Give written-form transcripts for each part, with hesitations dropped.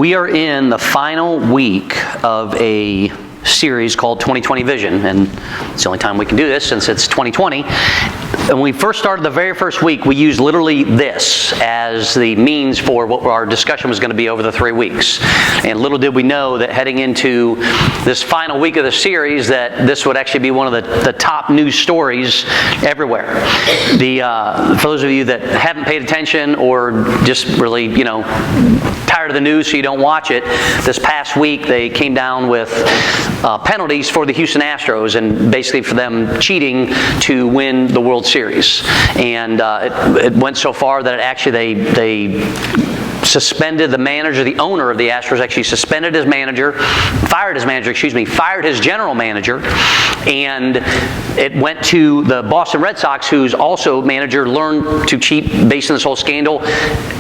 We are in the final week of a series called 2020 Vision, and it's the only time we can do this since it's 2020. And when we first started the very first week, we used literally this as the means for what our discussion was going to be over the 3 weeks. And little did we know that heading into this final week of the series that this would actually be one of the top news stories everywhere. For those of you that haven't paid attention or just really, tired of the news so you don't watch it, this past week they came down with penalties for the Houston Astros and basically for them cheating to win the World Series. And it went so far that they suspended the manager, the owner of the Astros actually suspended his manager, fired his general manager, and it went to the Boston Red Sox, whose also manager learned to cheat based on this whole scandal.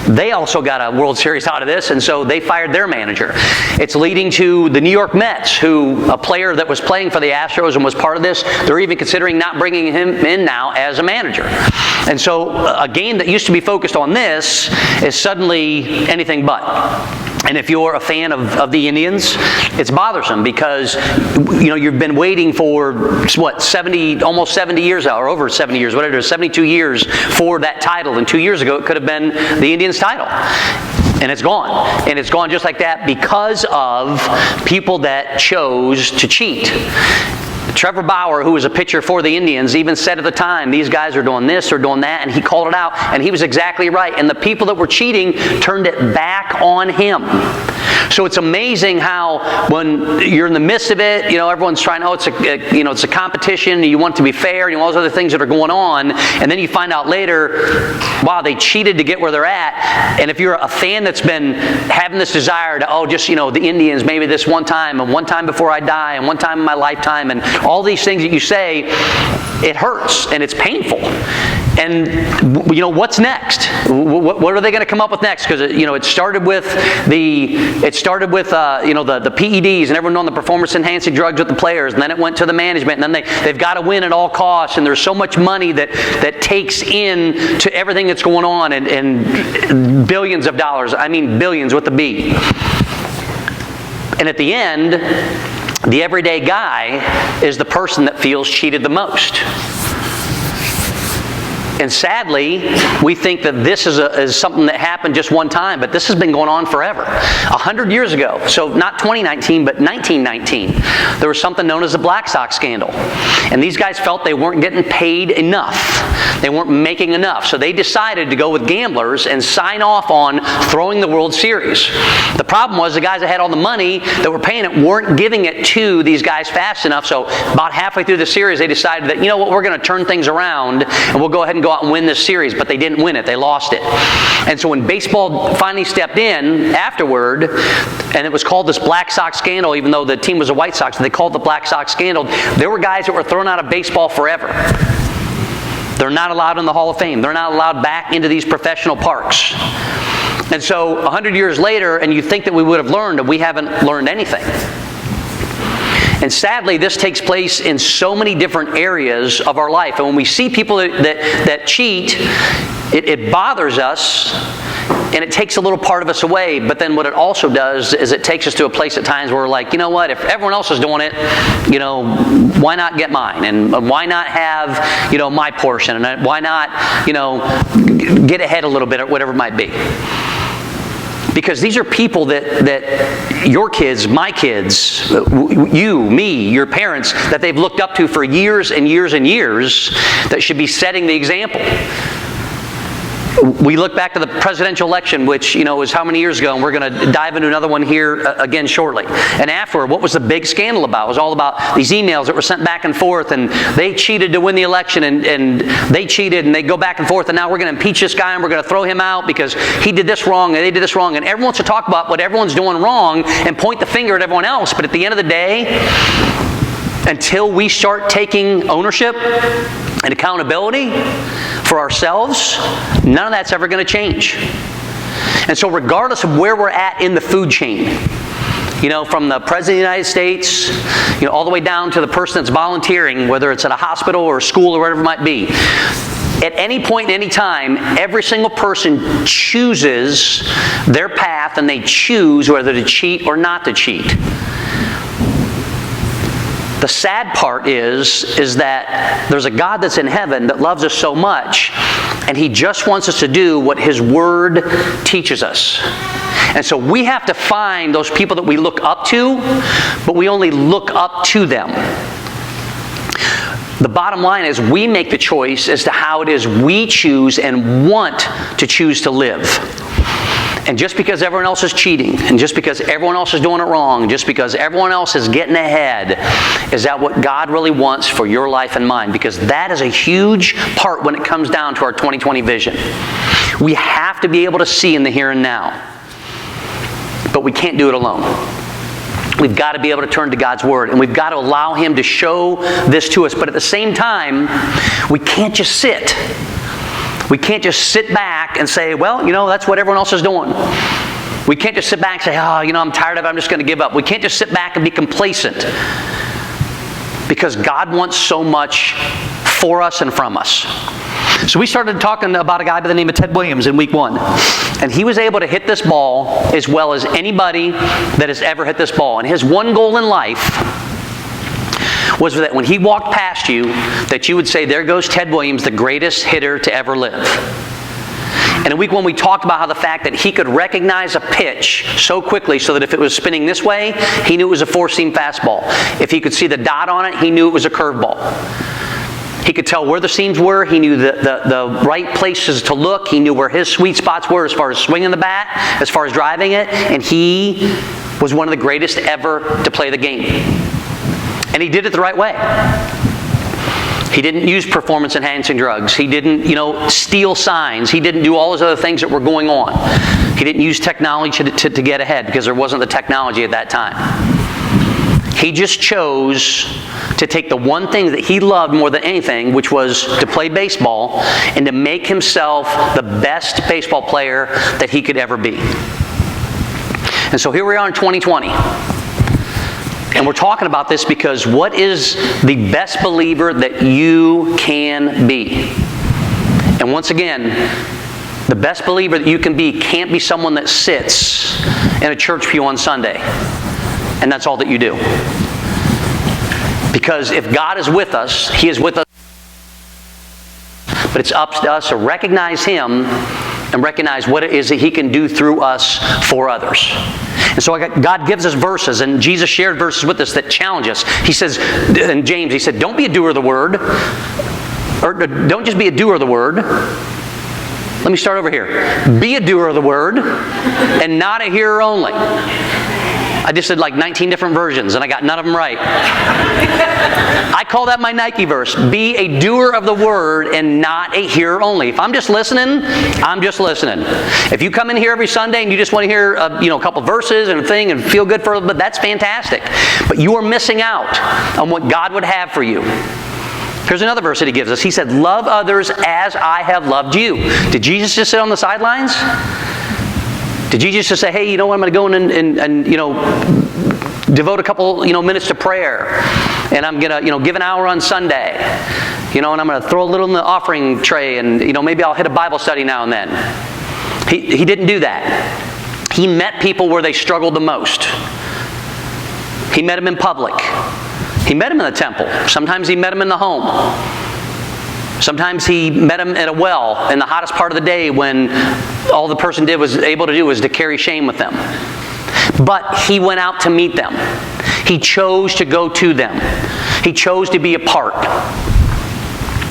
They also got a World Series out of this, and so they fired their manager. It's leading to the New York Mets, a player that was playing for the Astros and was part of this, they're even considering not bringing him in now as a manager. And so a game that used to be focused on this is suddenly anything but. And if you're a fan of the Indians, it's bothersome because you've been waiting for almost 70 years now, or over 70 years, whatever it is, 72 years for that title. And 2 years ago, it could have been the Indians' title. And it's gone. And it's gone just like that because of people that chose to cheat. Trevor Bauer, who was a pitcher for the Indians, even said at the time, these guys are doing this or doing that, and he called it out, and he was exactly right. And the people that were cheating turned it back on him. So it's amazing how when you're in the midst of it, everyone's trying, it's a competition, you want it to be fair, all those other things that are going on, and then you find out later, wow, they cheated to get where they're at. And if you're a fan that's been having this desire to, the Indians, maybe this one time, and one time before I die, and one time in my lifetime, and all these things that you say, it hurts and it's painful. And what's next? What are they going to come up with next? Because it started with the PEDs and everyone on the performance enhancing drugs with the players, and then it went to the management, and then they've got to win at all costs, and there's so much money that takes in to everything that's going on, and billions of dollars. I mean billions with a B. And at the end, the everyday guy is the person that feels cheated the most. And sadly, we think that this is something that happened just one time, but this has been going on forever. 100 years ago, so not 2019, but 1919, there was something known as the Black Sox scandal. And these guys felt they weren't getting paid enough. They weren't making enough. So they decided to go with gamblers and sign off on throwing the World Series. The problem was the guys that had all the money that were paying it weren't giving it to these guys fast enough. So about halfway through the series, they decided that, we're going to turn things around and we'll go ahead and go out and win this series, but they didn't win it. They lost it. And so when baseball finally stepped in afterward, and it was called this Black Sox scandal, even though the team was the White Sox, they called it the Black Sox scandal, there were guys that were thrown out of baseball forever. They're not allowed in the Hall of Fame. They're not allowed back into these professional parks. And so 100 years later, and you think that we would have learned, and we haven't learned anything. And sadly, this takes place in so many different areas of our life. And when we see people that cheat, it bothers us, and it takes a little part of us away. But then what it also does is it takes us to a place at times where we're like, if everyone else is doing it, why not get mine? And why not have, my portion? And why not, get ahead a little bit or whatever it might be. Because these are people that your kids, my kids, you, me, your parents, that they've looked up to for years and years and years, that should be setting the example. We look back to the presidential election, which, was how many years ago, and we're going to dive into another one here again shortly. And afterward, what was the big scandal about? It was all about these emails that were sent back and forth, and they cheated to win the election, and they cheated, and they go back and forth, and now we're going to impeach this guy, and we're going to throw him out because he did this wrong, and they did this wrong. And everyone wants to talk about what everyone's doing wrong and point the finger at everyone else. But at the end of the day, until we start taking ownership and accountability for ourselves, none of that's ever going to change. And so regardless of where we're at in the food chain, from the President of the United States, all the way down to the person that's volunteering, whether it's at a hospital or a school or whatever it might be, At any point in any time, every single person chooses their path, and they choose whether to cheat or not to cheat. The sad part is that there's a God that's in heaven that loves us so much, and He just wants us to do what His Word teaches us. And so we have to find those people that we look up to, but we only look up to them. The bottom line is we make the choice as to how it is we choose and want to choose to live. And just because everyone else is cheating, and just because everyone else is doing it wrong, just because everyone else is getting ahead, is that what God really wants for your life and mine? Because that is a huge part when it comes down to our 2020 vision. We have to be able to see in the here and now. But we can't do it alone. We've got to be able to turn to God's Word, and we've got to allow Him to show this to us. But at the same time, we can't just sit. We can't just sit back and say, well, that's what everyone else is doing. We can't just sit back and say, I'm tired of it, I'm just going to give up. We can't just sit back and be complacent. Because God wants so much for us and from us. So we started talking about a guy by the name of Ted Williams in week 1. And he was able to hit this ball as well as anybody that has ever hit this ball. And his one goal in life was that when he walked past you, that you would say, there goes Ted Williams, the greatest hitter to ever live. And in week 1, we talked about how the fact that he could recognize a pitch so quickly so that if it was spinning this way, he knew it was a 4-seam fastball. If he could see the dot on it, he knew it was a curveball. He could tell where the seams were. He knew the right places to look. He knew where his sweet spots were as far as swinging the bat, as far as driving it. And he was one of the greatest ever to play the game. And he did it the right way. He didn't use performance-enhancing drugs. He didn't, steal signs. He didn't do all those other things that were going on. He didn't use technology to get ahead because there wasn't the technology at that time. He just chose to take the one thing that he loved more than anything, which was to play baseball, and to make himself the best baseball player that he could ever be. And so here we are in 2020. And we're talking about this because what is the best believer that you can be? And once again, the best believer that you can be can't be someone that sits in a church pew on Sunday, and that's all that you do. Because if God is with us, He is with us. But it's up to us to recognize Him and recognize what it is that He can do through us for others. And so God gives us verses, and Jesus shared verses with us that challenge us. He says, in James, He said, don't be a doer of the word, or don't just be a doer of the word. Let me start over here. Be a doer of the word, and not a hearer only. I just did like 19 different versions, and I got none of them right. I call that my Nike verse. Be a doer of the word and not a hearer only. If I'm just listening, I'm just listening. If you come in here every Sunday and you just want to hear a couple verses and a thing and feel good for it, but that's fantastic. But you are missing out on what God would have for you. Here's another verse that He gives us. He said, love others as I have loved you. Did Jesus just sit on the sidelines? Did Jesus just say, hey, I'm going to go in and devote a couple, minutes to prayer, and I'm going to, give an hour on Sunday, and I'm going to throw a little in the offering tray, and, maybe I'll hit a Bible study now and then. He didn't do that. He met people where they struggled the most. He met them in public. He met them in the temple. Sometimes He met them in the home. Sometimes He met them at a well in the hottest part of the day when all the person was able to do was to carry shame with them. But He went out to meet them. He chose to go to them. He chose to be a part.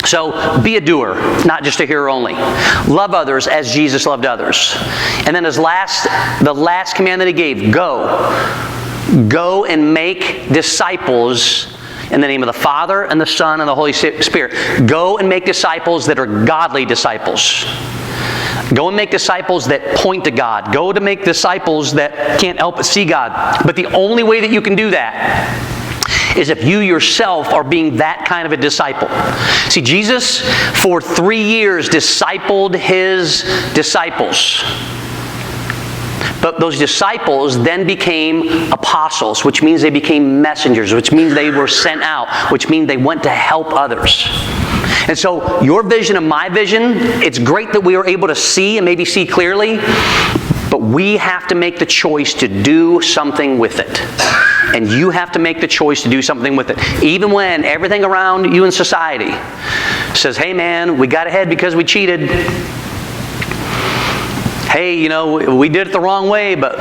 So be a doer, not just a hearer only. Love others as Jesus loved others. And then the last command that He gave, go. Go and make disciples in the name of the Father and the Son and the Holy Spirit. Go and make disciples that are godly disciples. Go and make disciples that point to God. Go to make disciples that can't help but see God. But the only way that you can do that is if you yourself are being that kind of a disciple. See, Jesus, for 3 years, discipled His disciples. But those disciples then became apostles, which means they became messengers, which means they were sent out, which means they went to help others. And so your vision and my vision, it's great that we are able to see and maybe see clearly, but we have to make the choice to do something with it. And you have to make the choice to do something with it. Even when everything around you in society says, hey man, we got ahead because we cheated. Hey, you know, we did it the wrong way, but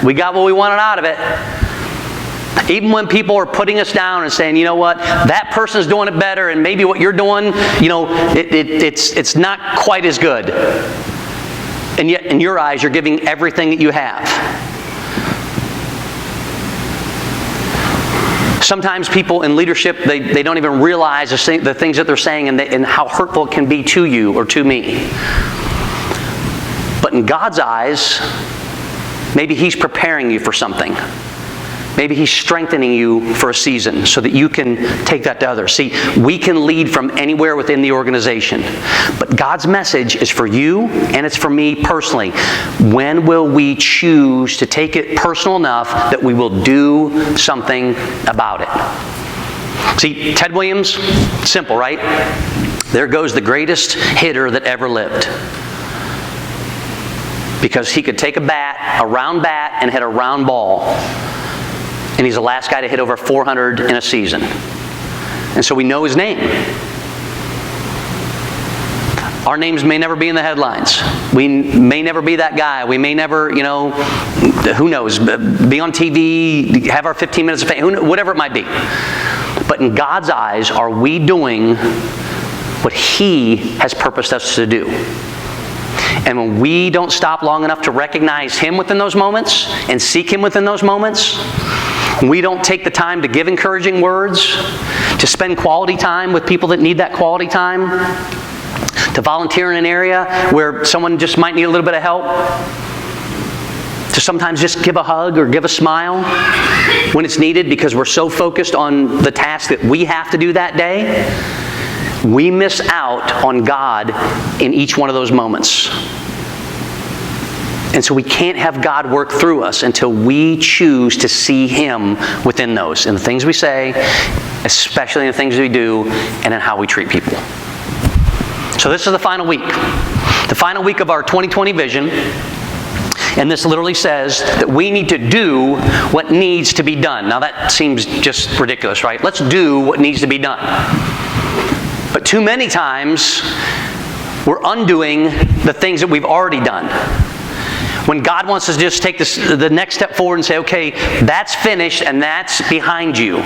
we got what we wanted out of it. Even when people are putting us down and saying, you know what, that person's doing it better, and maybe what you're doing, you know, it's not quite as good. And yet, in your eyes, you're giving everything that you have. Sometimes people in leadership, they don't even realize the things that they're saying and how hurtful it can be to you or to me. But in God's eyes, maybe He's preparing you for something. Maybe He's strengthening you for a season so that you can take that to others. See, we can lead from anywhere within the organization. But God's message is for you and it's for me personally. When will we choose to take it personal enough that we will do something about it? See, Ted Williams, simple, right? There goes the greatest hitter that ever lived. Because he could take a round bat, and hit a round ball. And he's the last guy to hit over 400 in a season. And so we know his name. Our names may never be in the headlines. We may never be that guy. We may never, you know, who knows, be on TV, have our 15 minutes of fame, whatever it might be. But in God's eyes, are we doing what He has purposed us to do? And when we don't stop long enough to recognize Him within those moments and seek Him within those moments, we don't take the time to give encouraging words, to spend quality time with people that need that quality time, to volunteer in an area where someone just might need a little bit of help, to sometimes just give a hug or give a smile when it's needed because we're so focused on the task that we have to do that day, we miss out on God in each one of those moments. And so we can't have God work through us until we choose to see Him within those, in the things we say, especially in the things we do, and in how we treat people. So this is the final week. The final week of our 2020 vision. And this literally says that we need to do what needs to be done. Now that seems just ridiculous, right? Let's do what needs to be done. But too many times, we're undoing the things that we've already done. When God wants us to just take the next step forward and say, okay, that's finished and that's behind you.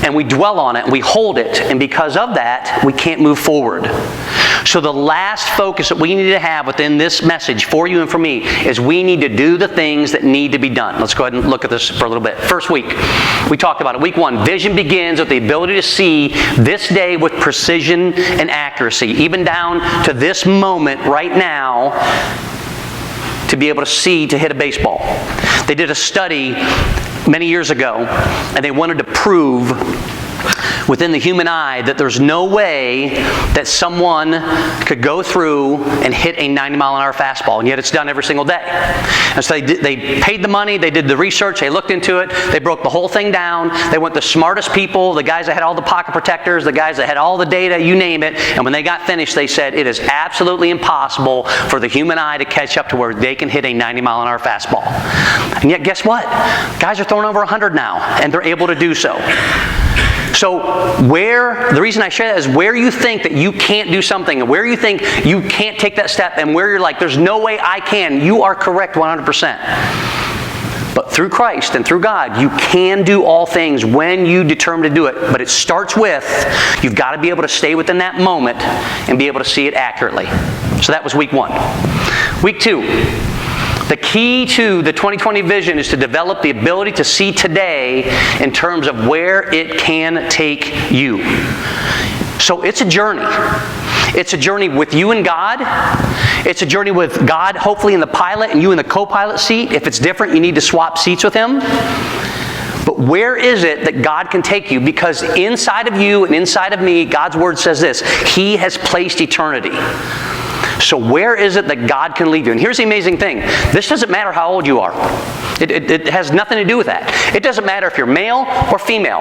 And we dwell on it and we hold it. And because of that, we can't move forward. So the last focus that we need to have within this message for you and for me is we need to do the things that need to be done. Let's go ahead and look at this for a little bit. First week, we talked about it. Week 1, vision begins with the ability to see this day with precision and accuracy, even down to this moment right now, to be able to see to hit a baseball. They did a study many years ago, and they wanted to prove within the human eye that there's no way that someone could go through and hit a 90-mile-an-hour fastball, and yet it's done every single day. And so they paid the money, they did the research, they looked into it, they broke the whole thing down, they went the smartest people, the guys that had all the pocket protectors, the guys that had all the data, you name it, and when they got finished, they said it is absolutely impossible for the human eye to catch up to where they can hit a 90-mile-an-hour fastball. And yet, guess what? Guys are throwing over 100 now, and they're able to do so. So the reason I share that is where you think that you can't do something, and where you think you can't take that step, and where you're like, there's no way I can, you are correct 100%. But through Christ and through God, you can do all things when you determine to do it. But it starts with, you've got to be able to stay within that moment and be able to see it accurately. So that was week 1. Week 2. The key to the 2020 vision is to develop the ability to see today in terms of where it can take you. So it's a journey. It's a journey with you and God. It's a journey with God, hopefully in the pilot, and you in the co-pilot seat. If it's different, you need to swap seats with Him. But where is it that God can take you? Because inside of you and inside of me, God's Word says this: He has placed eternity. So where is it that God can lead you? And here's the amazing thing. This doesn't matter how old you are. It has nothing to do with that. It doesn't matter if you're male or female.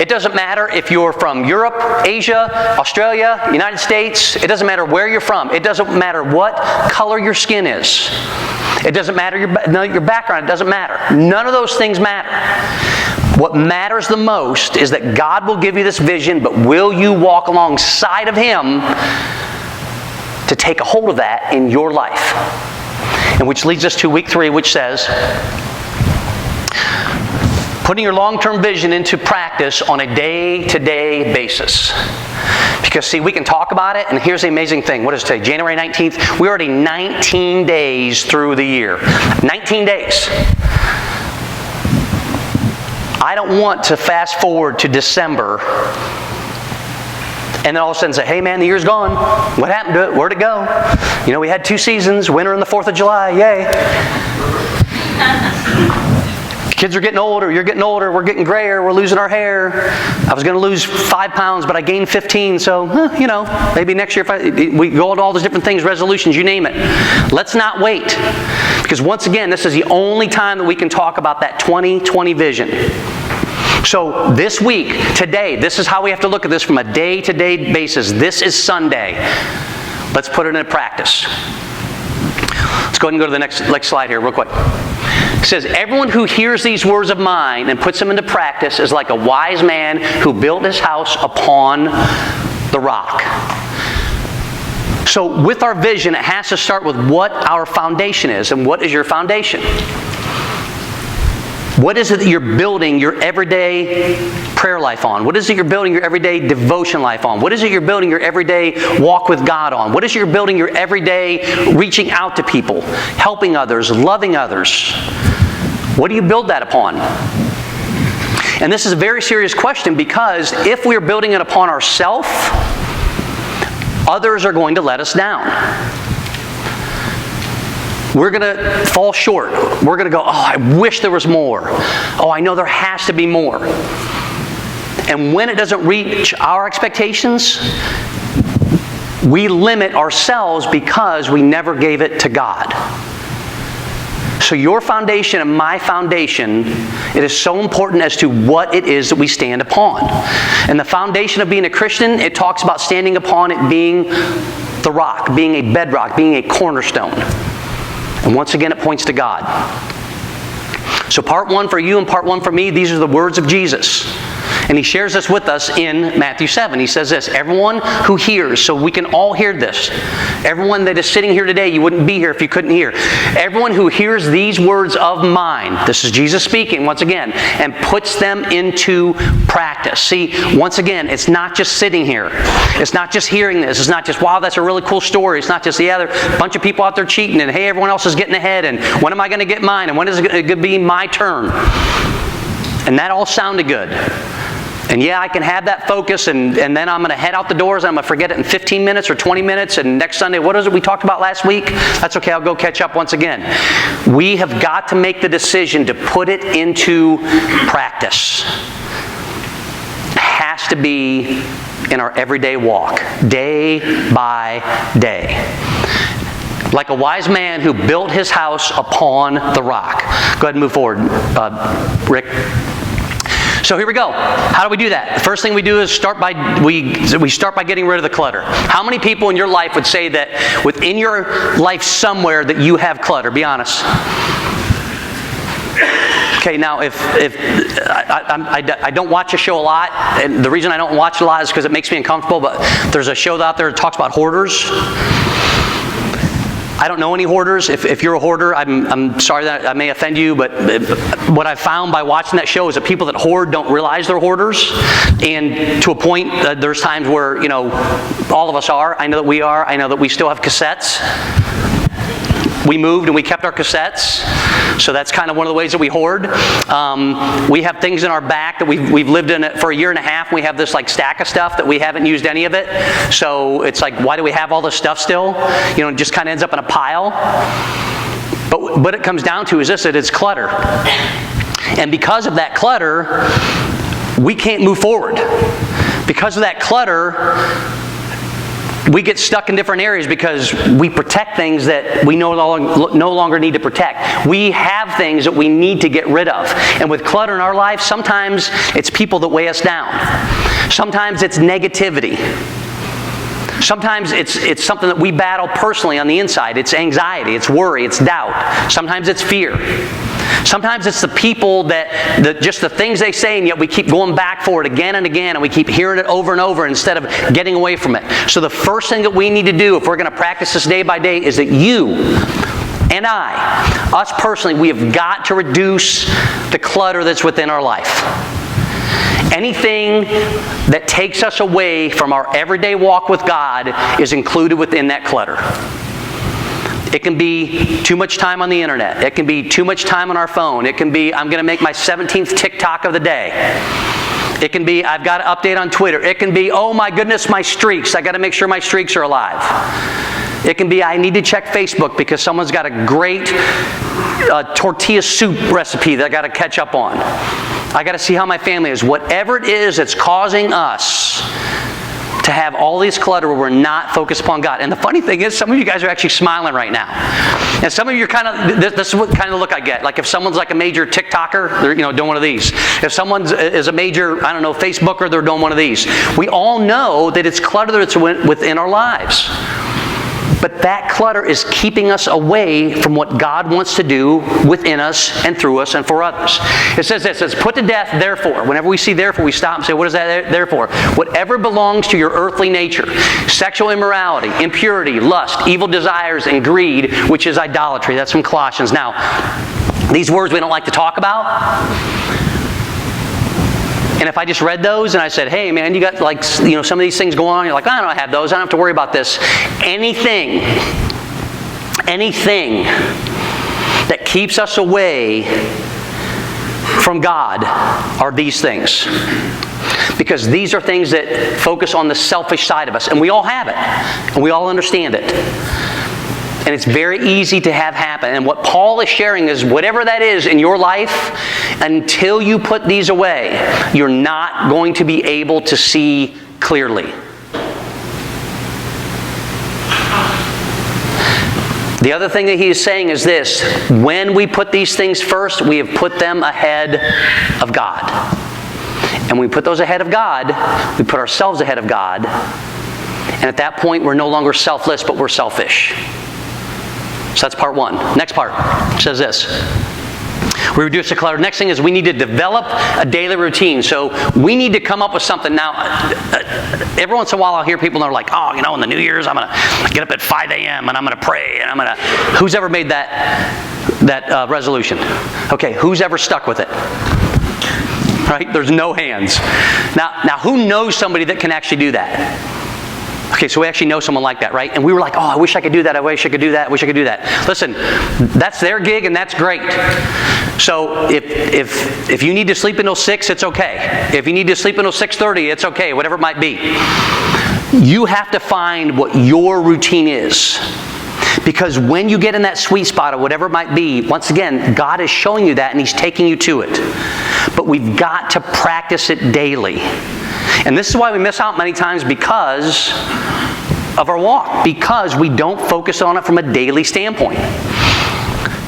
It doesn't matter if you're from Europe, Asia, Australia, United States. It doesn't matter where you're from. It doesn't matter what color your skin is. It doesn't matter your background. It doesn't matter. None of those things matter. What matters the most is that God will give you this vision, but will you walk alongside of Him to take a hold of that in your life? And which leads us to week 3, which says, putting your long-term vision into practice on a day-to-day basis. Because, see, we can talk about it, and here's the amazing thing. What is today? January 19th? We're already 19 days through the year. 19 days. I don't want to fast forward to December and then all of a sudden say, hey man, the year's gone. What happened to it? Where'd it go? You know, we had 2 seasons, winter and the 4th of July. Yay. Kids are getting older, you're getting older, we're getting grayer, we're losing our hair. I was going to lose 5 pounds, but I gained 15, so, you know, maybe next year we go into all those different things, resolutions, you name it. Let's not wait. Because once again, this is the only time that we can talk about that 2020 vision. So this week, today, this is how we have to look at this from a day-to-day basis. This is Sunday. Let's put it into practice. Let's go ahead and go to the next slide here real quick. It says, everyone who hears these words of mine and puts them into practice is like a wise man who built his house upon the rock. So with our vision, it has to start with what our foundation is. And what is your foundation? What is it that you're building your everyday prayer life on? What is it you're building your everyday devotion life on? What is it you're building your everyday walk with God on? What is it you're building your everyday reaching out to people, helping others, loving others? What do you build that upon? And this is a very serious question, because if we're building it upon ourselves, others are going to let us down. We're going to fall short. We're going to go, oh, I wish there was more. Oh, I know there has to be more. And when it doesn't reach our expectations, we limit ourselves because we never gave it to God. So your foundation and my foundation, it is so important as to what it is that we stand upon. And the foundation of being a Christian, it talks about standing upon it being the rock, being a bedrock, being a cornerstone. And once again, it points to God. So part 1 for you and part 1 for me, these are the words of Jesus. And He shares this with us in Matthew 7. He says this, everyone who hears, so we can all hear this. Everyone that is sitting here today, you wouldn't be here if you couldn't hear. Everyone who hears these words of mine, this is Jesus speaking once again, and puts them into practice. See, once again, it's not just sitting here. It's not just hearing this. It's not just, wow, that's a really cool story. It's not just the other bunch of people out there cheating and, hey, everyone else is getting ahead and when am I going to get mine and when is it going to be my turn? And that all sounded good. And yeah, I can have that focus and then I'm going to head out the doors and I'm going to forget it in 15 minutes or 20 minutes and next Sunday, what is it we talked about last week? That's okay, I'll go catch up once again. We have got to make the decision to put it into practice. It has to be in our everyday walk, day by day. Like a wise man who built his house upon the rock. Go ahead and move forward, Rick. So here we go. How do we do that? The first thing we do is we start by getting rid of the clutter. How many people in your life would say that within your life somewhere that you have clutter? Be honest. Okay, now if I don't watch a show a lot, and the reason I don't watch it a lot is because it makes me uncomfortable, but there's a show out there that talks about hoarders. I don't know any hoarders. If you're a hoarder, I'm sorry that I may offend you, but what I've found by watching that show is that people that hoard don't realize they're hoarders. And to a point, there's times where, you know, all of us are. I know that we are. I know that we still have cassettes. We moved and we kept our cassettes. So that's kind of one of the ways that we hoard. We have things in our back that we've lived in it for a year and a half. We have this like stack of stuff that we haven't used any of it. So it's like, why do we have all this stuff still? You know, it just kind of ends up in a pile. But what it comes down to is this, that it's clutter. And because of that clutter, we can't move forward. Because of that clutter, We get stuck in different areas because we protect things that we no longer need to protect. We have things that we need to get rid of. And with clutter in our life, sometimes it's people that weigh us down. Sometimes it's negativity. Sometimes it's something that we battle personally on the inside. It's anxiety, it's worry, it's doubt. Sometimes it's fear. Sometimes it's the people that just the things they say, and yet we keep going back for it again and again, and we keep hearing it over and over instead of getting away from it. So the first thing that we need to do if we're going to practice this day by day is that you and us personally, we have got to reduce the clutter that's within our life. Anything that takes us away from our everyday walk with God is included within that clutter. It can be too much time on the internet. It can be too much time on our phone. It can be, I'm going to make my 17th TikTok of the day. It can be, I've got to update on Twitter. It can be, oh my goodness, my streaks. I got to make sure my streaks are alive. It can be, I need to check Facebook because someone's got a great tortilla soup recipe that I got to catch up on. I got to see how my family is. Whatever it is that's causing us to have all these clutter where we're not focused upon God. And the funny thing is, some of you guys are actually smiling right now. And some of you are kind of, this is what kind of look I get. Like if someone's like a major TikToker, they're doing one of these. If someone is a major, Facebooker, they're doing one of these. We all know that it's clutter that's within our lives. But that clutter is keeping us away from what God wants to do within us and through us and for others. It says this, it says, put to death, therefore. Whenever we see therefore, we stop and say, what is that there for? Whatever belongs to your earthly nature, sexual immorality, impurity, lust, evil desires, and greed, which is idolatry. That's from Colossians. Now, these words we don't like to talk about. And if I just read those and I said, hey man, you got some of these things going on, you're like, I don't have those, I don't have to worry about this. Anything that keeps us away from God are these things. Because these are things that focus on the selfish side of us. And we all have it. And we all understand it. And it's very easy to have happen. And what Paul is sharing is whatever that is in your life, until you put these away, you're not going to be able to see clearly. The other thing that he is saying is this: when we put these things first, we have put them ahead of God. And when we put those ahead of God, we put ourselves ahead of God. And at that point, we're no longer selfless, but we're selfish. So that's part one. Next part says this. We reduce the clutter. Next thing is we need to develop a daily routine. So we need to come up with something. Now, every once in a while I'll hear people and they're like, in the New Year's I'm going to get up at 5 a.m. and I'm going to pray and I'm going to... Who's ever made that resolution? Okay, who's ever stuck with it? Right? There's no hands. Now, who knows somebody that can actually do that? Okay, so we actually know someone like that, right? And we were like, I wish I could do that. I wish I could do that. I wish I could do that. Listen, that's their gig and that's great. So if you need to sleep until 6, it's okay. If you need to sleep until 6:30, it's okay, whatever it might be. You have to find what your routine is. Because when you get in that sweet spot of whatever it might be, once again, God is showing you that and He's taking you to it. But we've got to practice it daily. And this is why we miss out many times because of our walk. Because we don't focus on it from a daily standpoint.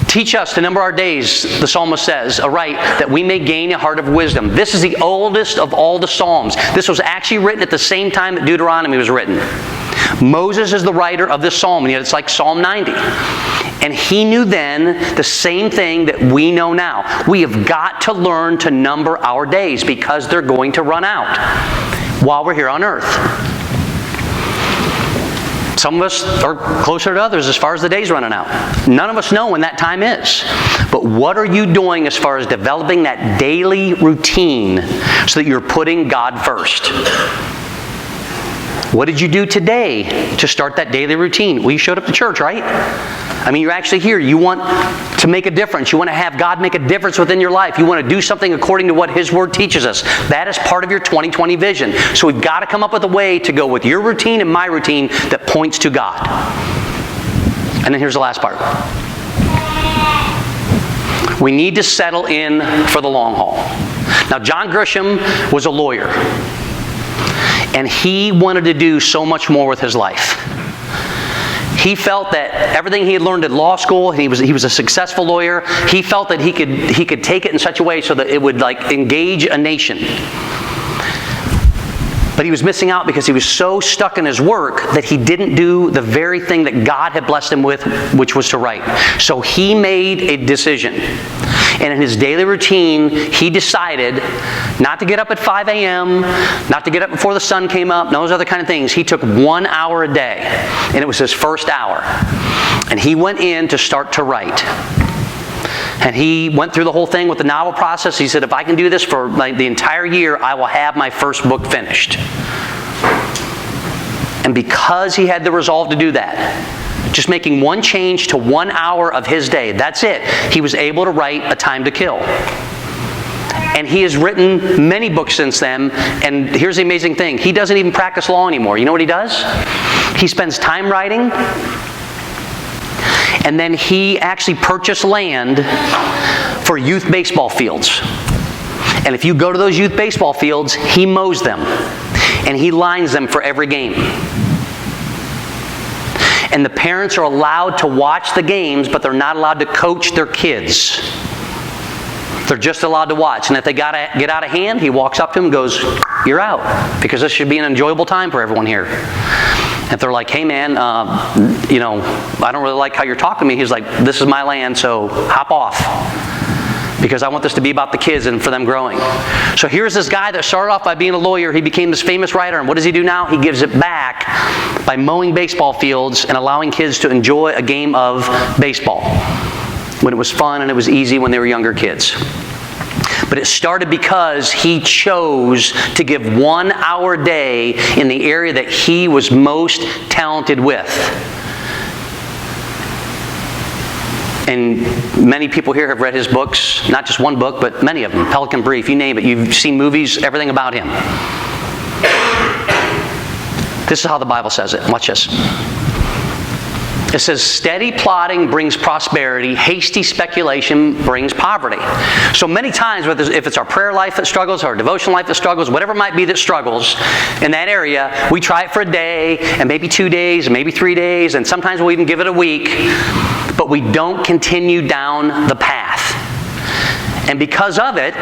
Teach us to number our days, the psalmist says, aright, that we may gain a heart of wisdom. This is the oldest of all the Psalms. This was actually written at the same time that Deuteronomy was written. Moses is the writer of this psalm, and yet it's like Psalm 90. And he knew then the same thing that we know now. We have got to learn to number our days because they're going to run out while we're here on earth. Some of us are closer to others as far as the day's running out. None of us know when that time is. But what are you doing as far as developing that daily routine so that you're putting God first? What did you do today to start that daily routine? Well, you showed up to church, right? I mean, you're actually here. You want to make a difference. You want to have God make a difference within your life. You want to do something according to what His Word teaches us. That is part of your 2020 vision. So we've got to come up with a way to go with your routine and my routine that points to God. And then here's the last part. We need to settle in for the long haul. Now, John Grisham was a lawyer. And he wanted to do so much more with his life. He felt that everything he had learned at law school, he was a successful lawyer, he felt that he could take it in such a way so that it would engage a nation. But he was missing out because he was so stuck in his work that he didn't do the very thing that God had blessed him with, which was to write. So he made a decision. And in his daily routine, he decided not to get up at 5 a.m., not to get up before the sun came up, those other kind of things. He took 1 hour a day, and it was his first hour. And he went in to start to write. And he went through the whole thing with the novel process. He said, if I can do this for the entire year, I will have my first book finished. And because he had the resolve to do that, just making one change to 1 hour of his day, that's it, he was able to write A Time to Kill. And he has written many books since then. And here's the amazing thing. He doesn't even practice law anymore. You know what he does? He spends time writing. And then he actually purchased land for youth baseball fields. And if you go to those youth baseball fields, he mows them. And he lines them for every game. And the parents are allowed to watch the games, but they're not allowed to coach their kids. They're just allowed to watch. And if they get out of hand, he walks up to them and goes, "You're out. Because this should be an enjoyable time for everyone here." If they're like, "Hey man, I don't really like how you're talking to me," he's like, "This is my land, so hop off. Because I want this to be about the kids and for them growing." So here's this guy that started off by being a lawyer. He became this famous writer. And what does he do now? He gives it back by mowing baseball fields and allowing kids to enjoy a game of baseball when it was fun and it was easy when they were younger kids. But it started because he chose to give 1 hour a day in the area that he was most talented with. And many people here have read his books, not just one book, but many of them. Pelican Brief, you name it. You've seen movies, everything about him. This is how the Bible says it. Watch this. It says, steady plotting brings prosperity, hasty speculation brings poverty. So many times, if it's our prayer life that struggles, our devotion life that struggles, whatever it might be that struggles in that area, we try it for a day, and maybe 2 days, and maybe 3 days, and sometimes we'll even give it a week, but we don't continue down the path. And because of it,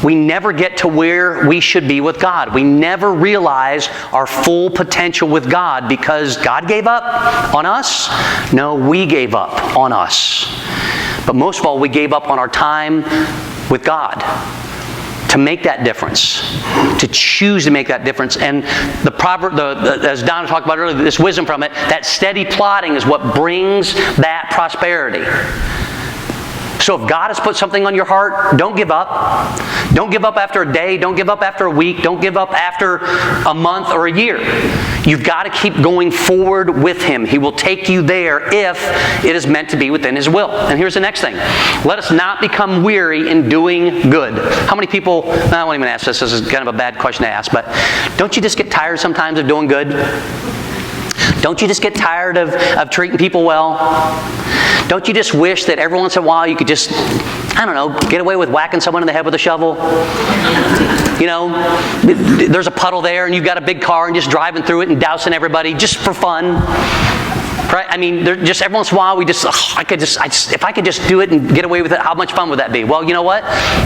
we never get to where we should be with God. We never realize our full potential with God because God gave up on us? No, we gave up on us. But most of all, we gave up on our time with God to make that difference, to choose to make that difference. And the proverb, as Donna talked about earlier, this wisdom from it, that steady plotting is what brings that prosperity. So if God has put something on your heart, don't give up. Don't give up after a day. Don't give up after a week. Don't give up after a month or a year. You've got to keep going forward with Him. He will take you there if it is meant to be within His will. And here's the next thing. Let us not become weary in doing good. How many people, I won't even ask this. This is kind of a bad question to ask, but don't you just get tired sometimes of doing good? Don't you just get tired of treating people well? Don't you just wish that every once in a while you could just, get away with whacking someone in the head with a shovel? There's a puddle there and you've got a big car and just driving through it and dousing everybody just for fun. Right? Just every once in a while if I could just do it and get away with it, how much fun would that be? Well, you know what?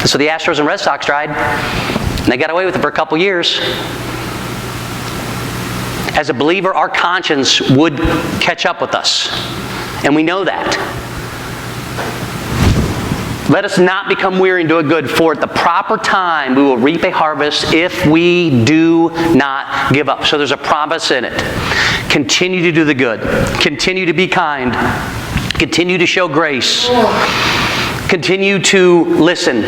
So the Astros and Red Sox tried. And they got away with it for a couple years. As a believer, our conscience would catch up with us. And we know that. Let us not become weary in doing good, for at the proper time we will reap a harvest if we do not give up. So there's a promise in it. Continue to do the good. Continue to be kind. Continue to show grace. Continue to listen.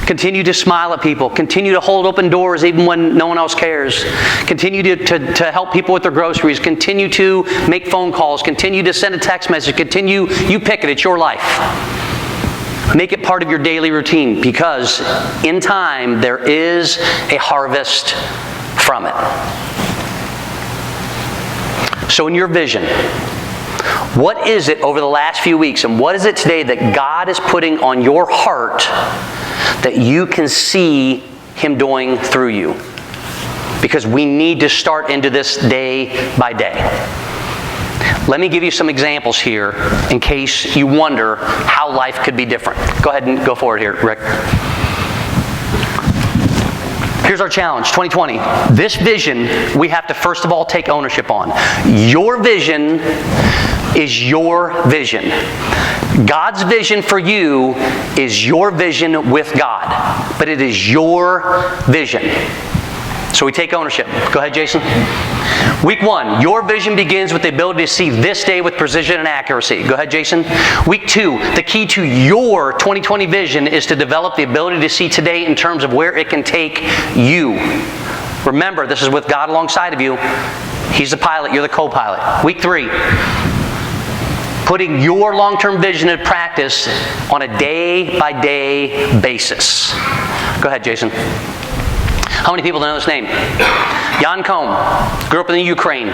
Continue to smile at people. Continue to hold open doors even when no one else cares. Continue to help people with their groceries. Continue to make phone calls. Continue to send a text message. Continue, you pick it. It's your life. Make it part of your daily routine because in time there is a harvest from it. So in your vision, what is it over the last few weeks and what is it today that God is putting on your heart that you can see Him doing through you? because we need to start into this day by day. Let me give you some examples here in case you wonder how life could be different. Go ahead and go forward here, Rick. Here's our challenge, 2020. This vision we have to first of all take ownership on. Your vision is your vision. God's vision for you is your vision with God, but it is your vision. So we take ownership. Go ahead, Jason. Week 1, your vision begins with the ability to see this day with precision and accuracy. Go ahead, Jason. Week 2, the key to your 2020 vision is to develop the ability to see today in terms of where it can take you. Remember, this is with God alongside of you. He's the pilot, you're the co-pilot. Week 3, putting your long-term vision in practice on a day-by-day basis. Go ahead, Jason. How many people know this name? Jan Koum grew up in the Ukraine.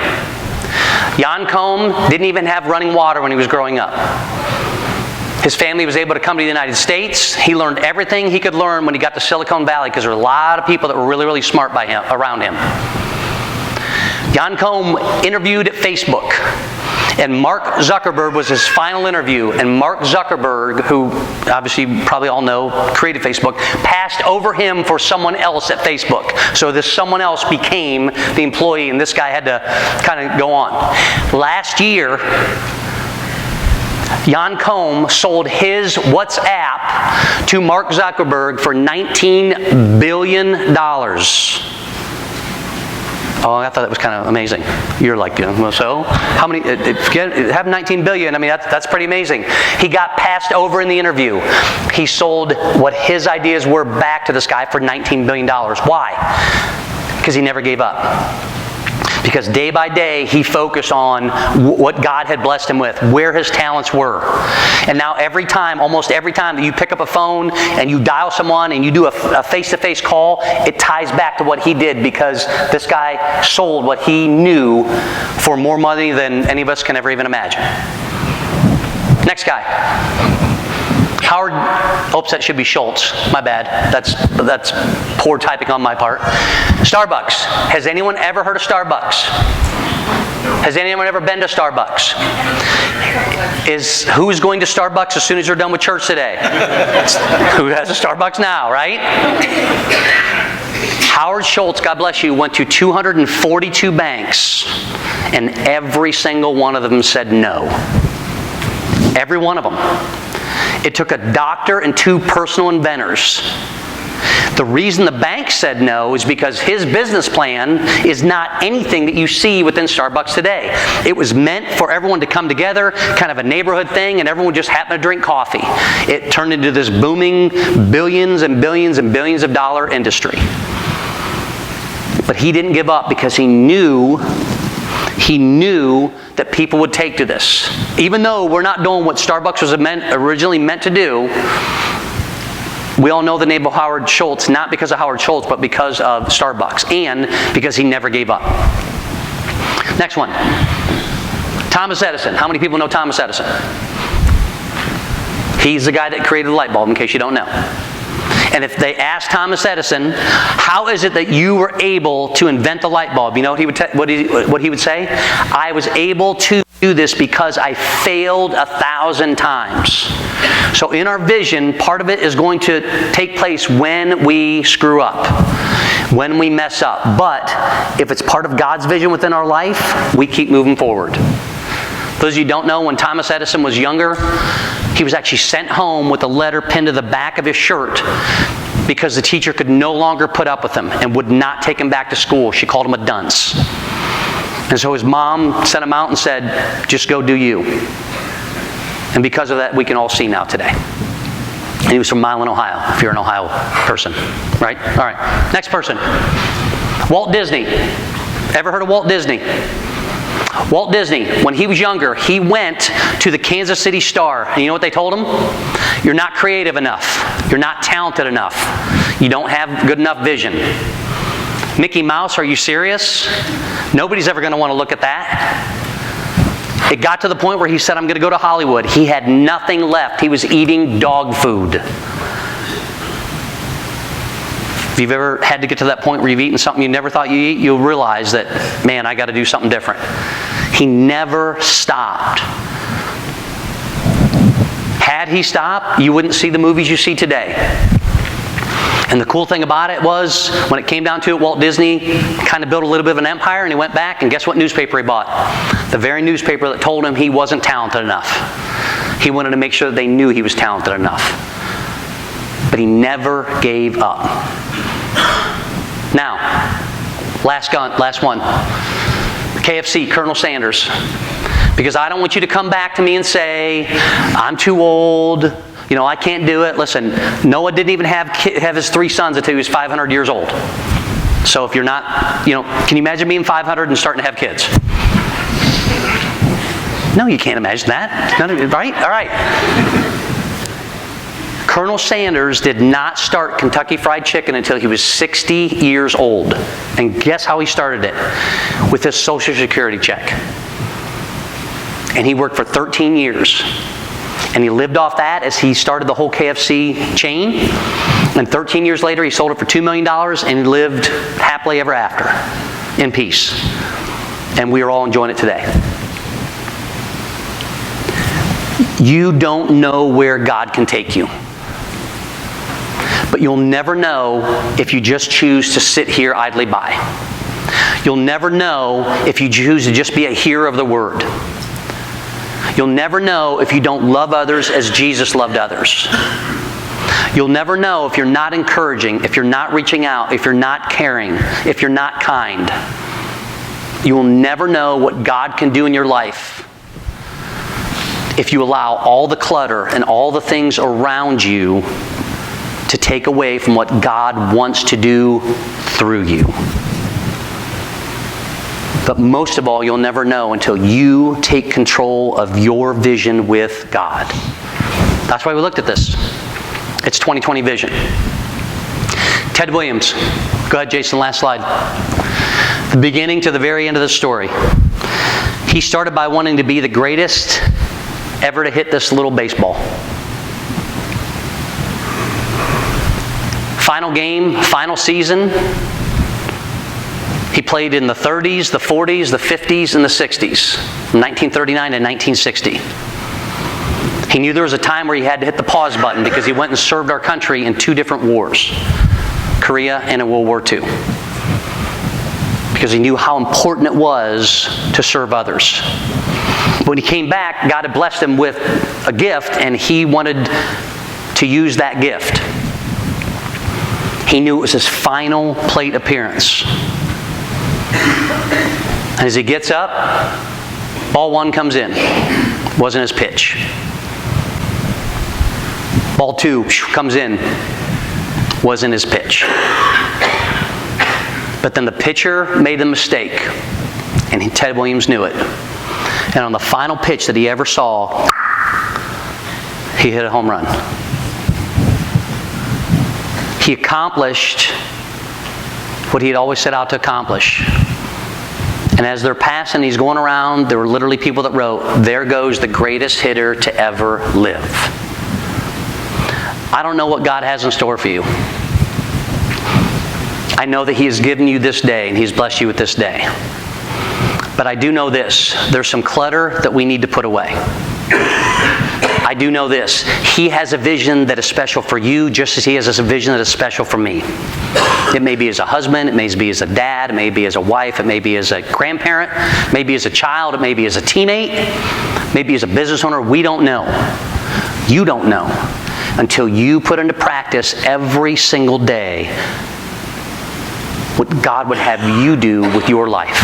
Jan Koum didn't even have running water when he was growing up. His family was able to come to the United States. He learned everything he could learn when he got to Silicon Valley because there were a lot of people that were really, really smart around him. Jan Koum interviewed at Facebook. And Mark Zuckerberg was his final interview. And Mark Zuckerberg, who obviously you probably all know created Facebook, passed over him for someone else at Facebook. So this someone else became the employee, and this guy had to kind of go on. Last year, Jan Koum sold his WhatsApp to Mark Zuckerberg for $19 billion. Oh, I thought that was kind of amazing. You're like, well, so how many? Have 19 billion. I mean, that's pretty amazing. He got passed over in the interview. He sold what his ideas were back to this guy for $19 billion. Why? Because he never gave up. Because day by day, he focused on what God had blessed him with, where his talents were. And now almost every time that you pick up a phone and you dial someone and you do a face-to-face call, it ties back to what he did because this guy sold what he knew for more money than any of us can ever even imagine. Next guy. Howard, oops, that should be Schultz. My bad. That's poor typing on my part. Starbucks. Has anyone ever heard of Starbucks? Has anyone ever been to Starbucks? Who's going to Starbucks as soon as you're done with church today? Who has a Starbucks now, right? Howard Schultz, God bless you, went to 242 banks, and every single one of them said no. Every one of them. It took a doctor and 2 personal inventors. The reason the bank said no is because his business plan is not anything that you see within Starbucks today. It was meant for everyone to come together, kind of a neighborhood thing, and everyone just happened to drink coffee. It turned into this booming billions and billions and billions of dollar industry. But he didn't give up because he knew that people would take to this. Even though we're not doing what Starbucks was originally meant to do, we all know the name of Howard Schultz, not because of Howard Schultz, but because of Starbucks, and because he never gave up. Next one. Thomas Edison. How many people know Thomas Edison? He's the guy that created the light bulb, in case you don't know. And if they asked Thomas Edison, how is it that you were able to invent the light bulb? You know what he would say? I was able to do this because I failed 1,000 times. So in our vision, part of it is going to take place when we screw up, when we mess up. But if it's part of God's vision within our life, we keep moving forward. Those of you who don't know, when Thomas Edison was younger, he was actually sent home with a letter pinned to the back of his shirt because the teacher could no longer put up with him and would not take him back to school. She called him a dunce. And so his mom sent him out and said, just go do you. And because of that, we can all see now today. And he was from Milan, Ohio, if you're an Ohio person. Right? All right. Next person. Walt Disney. Ever heard of Walt Disney? Walt Disney, when he was younger, he went to the Kansas City Star. And you know what they told him? You're not creative enough. You're not talented enough. You don't have good enough vision. Mickey Mouse, are you serious? Nobody's ever going to want to look at that. It got to the point where he said, I'm going to go to Hollywood. He had nothing left. He was eating dog food. If you've ever had to get to that point where you've eaten something you never thought you'd eat, you'll realize that, man, I got to do something different. He never stopped. Had he stopped, you wouldn't see the movies you see today. And the cool thing about it was, when it came down to it, Walt Disney kind of built a little bit of an empire, and he went back, and guess what newspaper he bought? The very newspaper that told him he wasn't talented enough. He wanted to make sure that they knew he was talented enough. But he never gave up. Now, last one. KFC, Colonel Sanders. Because I don't want you to come back to me and say, I'm too old, I can't do it. Listen, Noah didn't even have his 3 sons until he was 500 years old. So if you're not, can you imagine being 500 and starting to have kids? No, you can't imagine that. Right? All right. Colonel Sanders did not start Kentucky Fried Chicken until he was 60 years old. And guess how he started it? With his Social Security check. And he worked for 13 years. And he lived off that as he started the whole KFC chain. And 13 years later, he sold it for $2 million and lived happily ever after in peace. And we are all enjoying it today. You don't know where God can take you. But you'll never know if you just choose to sit here idly by. You'll never know if you choose to just be a hearer of the Word. You'll never know if you don't love others as Jesus loved others. You'll never know if you're not encouraging, if you're not reaching out, if you're not caring, if you're not kind. You will never know what God can do in your life if you allow all the clutter and all the things around you to take away from what God wants to do through you. But most of all, you'll never know until you take control of your vision with God. That's why we looked at this. It's 2020 vision. Ted Williams. Go ahead, Jason, last slide. The beginning to the very end of the story. He started by wanting to be the greatest ever to hit this little baseball. Final game, final season. He played in the 30s, the 40s, the 50s, and the 60s, from 1939 and 1960. He knew there was a time where he had to hit the pause button because he went and served our country in 2 different wars, Korea and in World War II. Because he knew how important it was to serve others. When he came back, God had blessed him with a gift, and he wanted to use that gift. He knew it was his final plate appearance. And as he gets up, ball 1 comes in. Wasn't his pitch. Ball 2 comes in. Wasn't his pitch. But then the pitcher made the mistake, and Ted Williams knew it. And on the final pitch that he ever saw, he hit a home run. He accomplished what he had always set out to accomplish. And as they're passing, he's going around, there were literally people that wrote, "There goes the greatest hitter to ever live." I don't know what God has in store for you. I know that He has given you this day, and He's blessed you with this day. But I do know this. There's some clutter that we need to put away. I do know this. He has a vision that is special for you, just as He has a vision that is special for me. It may be as a husband, it may be as a dad, it may be as a wife, it may be as a grandparent, it may be as a child, it may be as a teammate, maybe as a business owner. We don't know. You don't know until you put into practice every single day what God would have you do with your life.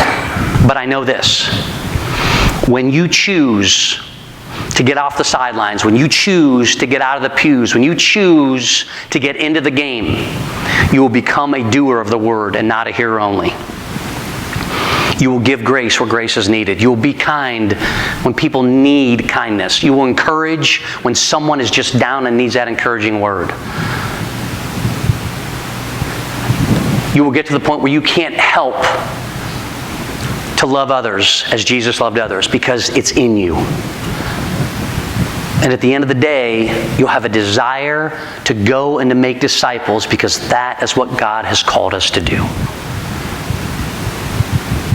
But I know this. When you choose to get off the sidelines, when you choose to get out of the pews, when you choose to get into the game, you will become a doer of the word and not a hearer only. You will give grace where grace is needed. You will be kind when people need kindness. You will encourage when someone is just down and needs that encouraging word. You will get to the point where you can't help to love others as Jesus loved others because it's in you. And at the end of the day, you'll have a desire to go and to make disciples, because that is what God has called us to do.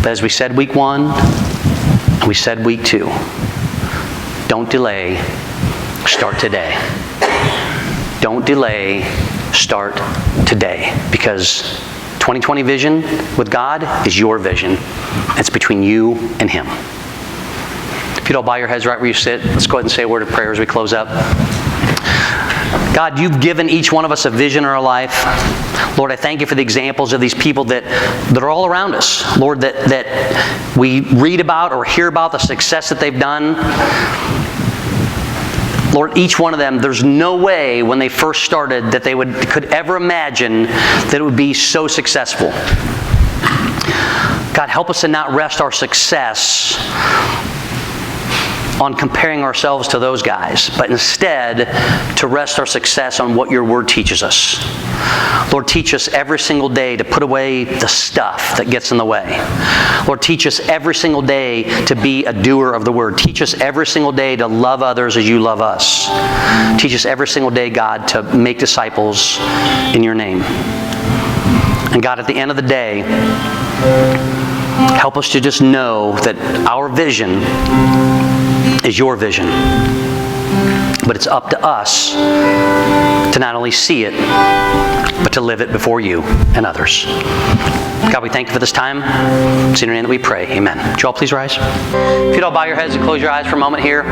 But as we said week 1, we said week 2, don't delay, start today. Don't delay, start today. Because 2020 vision with God is your vision. It's between you and Him. If you'd all bow your heads right where you sit, let's go ahead and say a word of prayer as we close up. God, you've given each one of us a vision in our life. Lord, I thank you for the examples of these people that are all around us. Lord, that we read about or hear about the success that they've done. Lord, each one of them, there's no way when they first started that they could ever imagine that it would be so successful. God, help us to not rest our success on comparing ourselves to those guys, but instead to rest our success on what your word teaches us. Lord, teach us every single day to put away the stuff that gets in the way. Lord, teach us every single day to be a doer of the word. Teach us every single day to love others as you love us. Teach us every single day, God, to make disciples in your name. And God, at the end of the day, help us to just know that our vision is your vision. But it's up to us to not only see it, but to live it before you and others. God, we thank you for this time. It's in your name that we pray. Amen. Would you all please rise? If you'd all bow your heads and close your eyes for a moment here.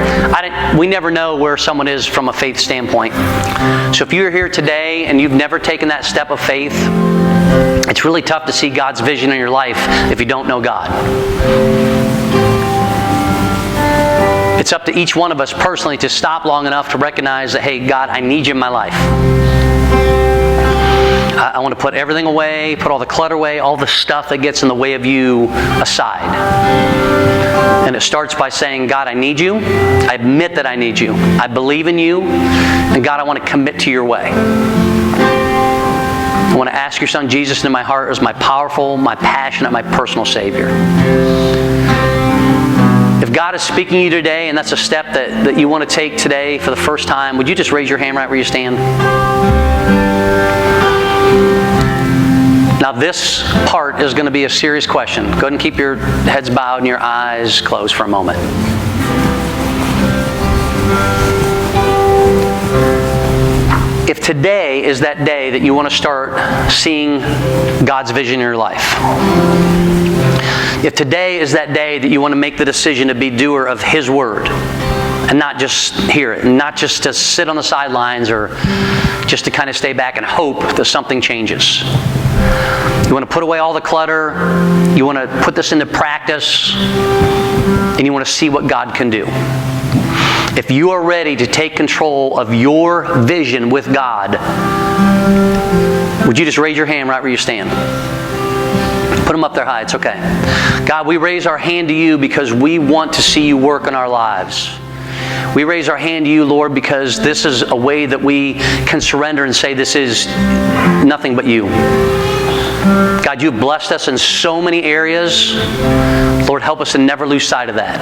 We never know where someone is from a faith standpoint. So if you're here today and you've never taken that step of faith, it's really tough to see God's vision in your life if you don't know God. It's up to each one of us personally to stop long enough to recognize that, hey, God, I need you in my life. I want to put everything away, put all the clutter away, all the stuff that gets in the way of you aside. And it starts by saying, God, I need you. I admit that I need you. I believe in you. And God, I want to commit to your way. I want to ask your Son Jesus into my heart as my powerful, my passionate, my personal Savior. If God is speaking to you today and that's a step that you want to take today for the first time, would you just raise your hand right where you stand? Now this part is going to be a serious question. Go ahead and keep your heads bowed and your eyes closed for a moment. If today is that day that you want to start seeing God's vision in your life, if today is that day that you want to make the decision to be doer of His Word and not just hear it, and not just to sit on the sidelines or just to kind of stay back and hope that something changes. You want to put away all the clutter, you want to put this into practice, and you want to see what God can do. If you are ready to take control of your vision with God, would you just raise your hand right where you stand? Put them up there high, it's okay. God, we raise our hand to you because we want to see you work in our lives. We raise our hand to you, Lord, because this is a way that we can surrender and say this is nothing but you. God, you've blessed us in so many areas. Lord, help us to never lose sight of that.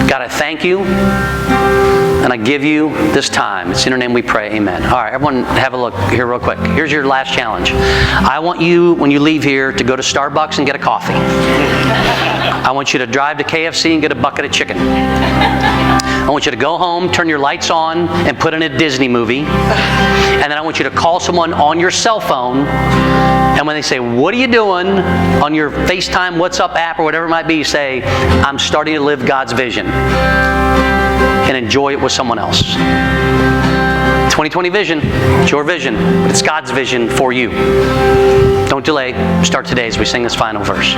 God, I thank you, and I give you this time. It's in your name we pray, amen. All right, everyone have a look here real quick. Here's your last challenge. I want you, when you leave here, to go to Starbucks and get a coffee. I want you to drive to KFC and get a bucket of chicken. I want you to go home, turn your lights on, and put in a Disney movie. And then I want you to call someone on your cell phone, and when they say, what are you doing, on your FaceTime, WhatsApp app, or whatever it might be, you say, I'm starting to live God's vision. And enjoy it with someone else. 2020 vision, it's your vision, but it's God's vision for you. Don't delay. Start today as we sing this final verse.